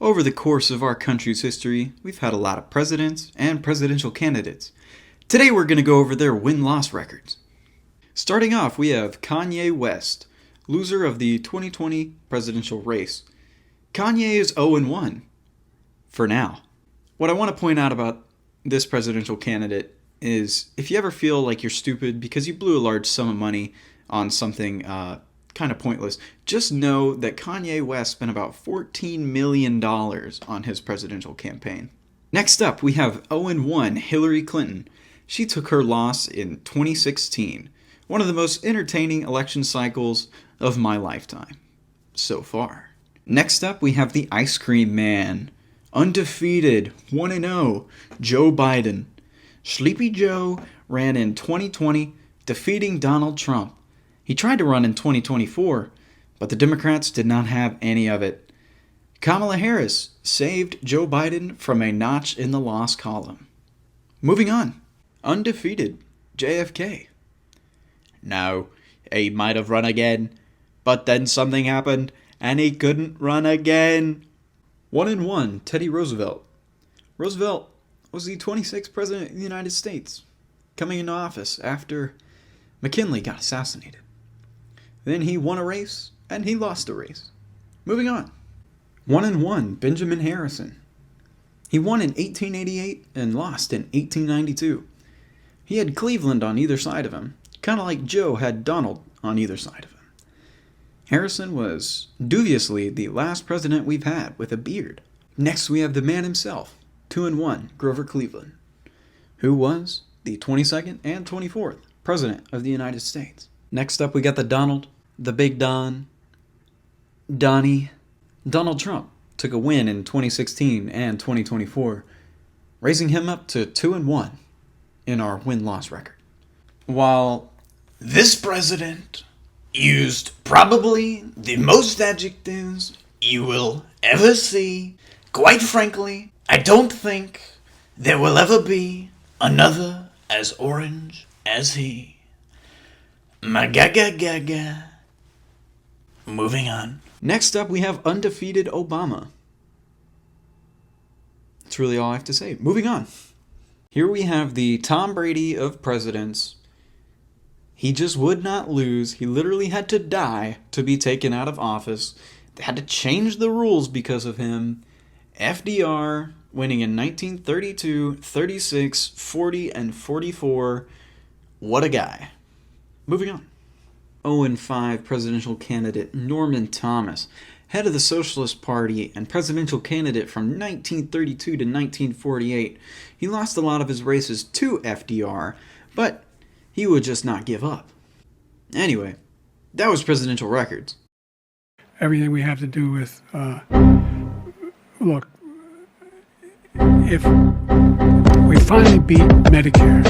Over the course of our country's history, we've had a lot of presidents and presidential candidates. Today we're going to go over their win-loss records. Starting off, we have Kanye West, loser of the 2020 presidential race. Kanye is 0-1, for now. What I want to point out about this presidential candidate is if you ever feel like you're stupid because you blew a large sum of money on something kind of pointless, just know that Kanye West spent about $14 million on his presidential campaign. Next up, we have 0-1 Hillary Clinton. She took her loss in 2016, one of the most entertaining election cycles of my lifetime so far. Next up, we have the Ice Cream Man, undefeated 1-0 Joe Biden. Sleepy Joe ran in 2020, defeating Donald Trump. He tried to run in 2024, but the Democrats did not have any of it. Kamala Harris saved Joe Biden from a notch in the loss column. Moving on, undefeated JFK. No, he might have run again, but then something happened and he couldn't run again. 1-1 Teddy Roosevelt. Roosevelt was the 26th president of the United States, coming into office after McKinley got assassinated. Then he won a race, and he lost a race. Moving on. 1-1 Benjamin Harrison. He won in 1888 and lost in 1892. He had Cleveland on either side of him, kind of like Joe had Donald on either side of him. Harrison was dubiously the last president we've had with a beard. Next we have the man himself, 2-1 Grover Cleveland, who was the 22nd and 24th president of the United States. Next up we got the Donald, the Big Don, Donnie. Donald Trump took a win in 2016 and 2024, raising him up to 2-1 in our win-loss record. While this president used probably the most adjectives you will ever see, quite frankly, I don't think there will ever be another as orange as he. Magaga. Moving on. Next up, we have undefeated Obama. That's really all I have to say. Moving on. Here we have the Tom Brady of presidents. He just would not lose. He literally had to die to be taken out of office. They had to change the rules because of him. FDR winning in 1932, 36, 40, and 44. What a guy. Moving on. 0-5 presidential candidate Norman Thomas, head of the Socialist Party and presidential candidate from 1932 to 1948. He lost a lot of his races to FDR, but he would just not give up. Anyway, that was presidential records. Everything we have to do with, look, if we finally beat Medicare,